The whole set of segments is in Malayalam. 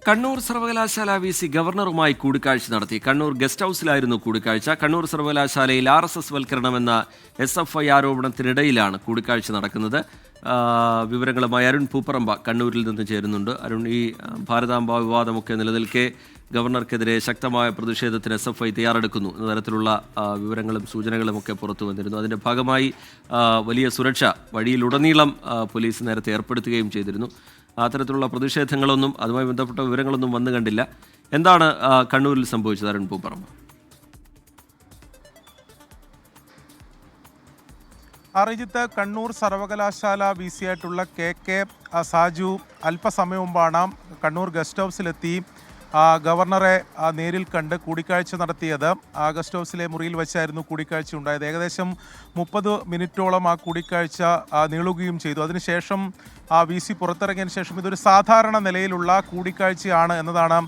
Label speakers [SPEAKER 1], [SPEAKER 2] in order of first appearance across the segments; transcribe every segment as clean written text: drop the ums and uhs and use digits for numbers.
[SPEAKER 1] കണ്ണൂർ സർവകലാശാല വി.സി ഗവർണറുമായി കൂടിക്കാഴ്ച നടത്തി. കണ്ണൂർ ഗസ്റ്റ് ഹൌസിലായിരുന്നു കൂടിക്കാഴ്ച. കണ്ണൂർ സർവകലാശാലയിൽ RSS വൽക്കരണമെന്ന SFI ആരോപണത്തിനിടയിലാണ് കൂടിക്കാഴ്ച നടക്കുന്നത്. വിവരങ്ങളുമായി അരുൺ പൂപ്പറമ്പ കണ്ണൂരിൽ നിന്ന് ചേരുന്നുണ്ട്. അരുൺ, ഈ ഭാരതാംബ വിവാദമൊക്കെ നിലനിൽക്കെ ഗവർണർക്കെതിരെ ശക്തമായ പ്രതിഷേധത്തിന് SFI തയ്യാറെടുക്കുന്നു എന്ന തരത്തിലുള്ള വിവരങ്ങളും സൂചനകളുമൊക്കെ പുറത്തു വന്നിരുന്നു. അതിൻ്റെ ഭാഗമായി വലിയ സുരക്ഷ വഴിയിലുടനീളം പോലീസ് നേരത്തെ ഏർപ്പെടുത്തുകയും ചെയ്തിരുന്നു. അത്തരത്തിലുള്ള പ്രതിഷേധങ്ങളൊന്നും അതുമായി ബന്ധപ്പെട്ട വിവരങ്ങളൊന്നും വന്നു കണ്ടില്ല. എന്താണ് കണ്ണൂരിൽ സംഭവിച്ചത്, അരുൺ പൂപ്പറമ്പ?
[SPEAKER 2] അറിജിത്ത്, കണ്ണൂർ സർവകലാശാല VC ആയിട്ടുള്ള KK സാജു അല്പസമയം മുമ്പാണ് കണ്ണൂർ ഗസ്റ്റ് ഹൗസിലെത്തി ഗവർണറെ നേരിൽ കണ്ട് കൂടിക്കാഴ്ച നടത്തിയത്. ഗസ്റ്റ് ഹൗസിലെ മുറിയിൽ വെച്ചായിരുന്നു കൂടിക്കാഴ്ച ഉണ്ടായത്. ഏകദേശം 30 മിനിറ്റോളം ആ കൂടിക്കാഴ്ച നീളുകയും ചെയ്തു. അതിനുശേഷം VC പുറത്തിറങ്ങിയതിന് ശേഷം ഇതൊരു സാധാരണ നിലയിലുള്ള കൂടിക്കാഴ്ചയാണ് എന്നതാണ്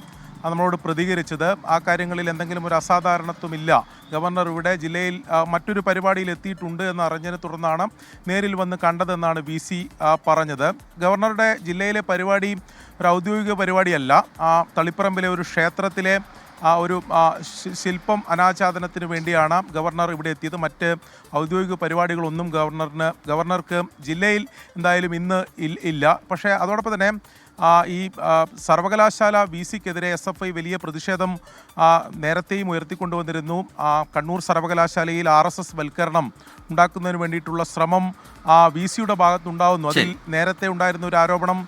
[SPEAKER 2] നമ്മളോട് പ്രതികരിച്ചത്. ആ കാര്യങ്ങളിൽ എന്തെങ്കിലും ഒരു അസാധാരണത്വമില്ല. ഗവർണർ ഇവിടെ ജില്ലയിൽ മറ്റൊരു പരിപാടിയിൽ എത്തിയിട്ടുണ്ട് എന്ന് അറിഞ്ഞതിനെ തുടർന്നാണ് നേരിൽ വന്ന് കണ്ടതെന്നാണ് VC പറഞ്ഞത്. ഗവർണറുടെ ജില്ലയിലെ പരിപാടി ഒരു ഔദ്യോഗിക പരിപാടിയല്ല. തളിപ്പറമ്പിലെ ഒരു ക്ഷേത്രത്തിലെ ഒരു ശില്പം അനാച്ഛാദനത്തിന് വേണ്ടിയാണ് ഗവർണർ ഇവിടെ എത്തിയത്. മറ്റ് ഔദ്യോഗിക പരിപാടികളൊന്നും ഗവർണർക്ക് ജില്ലയിൽ എന്തായാലും ഇന്ന് ഇല്ല. പക്ഷേ അതോടൊപ്പം തന്നെ ഈ സർവകലാശാല VCക്കെതിരെ SFI വലിയ പ്രതിഷേധം നേരത്തെയും ഉയർത്തിക്കൊണ്ടുവന്നിരുന്നു. കണ്ണൂർ സർവകലാശാലയിൽ RSS വൽക്കരണം ഉണ്ടാക്കുന്നതിന് വേണ്ടിയിട്ടുള്ള ശ്രമം VCയുടെ ഭാഗത്തുണ്ടാകുന്നു. അതിൽ നേരത്തെ ഉണ്ടായിരുന്ന ഒരു ആരോപണം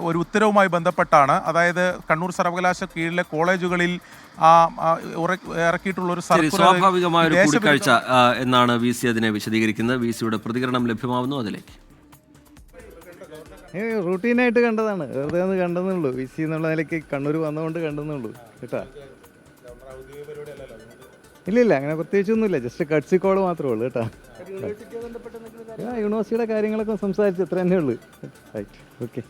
[SPEAKER 2] ഒരു ഉത്തരവുമായി ബന്ധപ്പെട്ടാണ്. അതായത് കണ്ണൂർ സർവകലാശാല കീഴിലെ കോളേജുകളിൽ ഇറക്കിയിട്ടുള്ള ഒരു
[SPEAKER 1] സ്വാഭാവികമായ ഒരു കൂടിക്കാഴ്ച എന്നാണ് VC അതിനെ വിശദീകരിക്കുന്നത്. VCയുടെ പ്രതികരണം ലഭ്യമാവുന്നു. അതിലേക്ക്
[SPEAKER 3] റൂട്ടീനായിട്ട് കണ്ടതാണ്, വെറുതെ ഒന്ന് കണ്ടെന്നുള്ളൂ. VC എന്നുള്ള നിലയ്ക്ക് കണ്ണൂർ വന്നുകൊണ്ട് കണ്ടെന്നുള്ളൂ കേട്ടാ. ഇല്ല, അങ്ങനെ പ്രത്യേകിച്ചൊന്നുമില്ല. ജസ്റ്റ് കട്സി കോള് മാത്രമേ ഉള്ളൂ കേട്ടാ. യൂണിവേഴ്സിറ്റിയുടെ കാര്യങ്ങളൊക്കെ സംസാരിച്ച് അത്ര തന്നെ ഉള്ളൂ. Right, okay.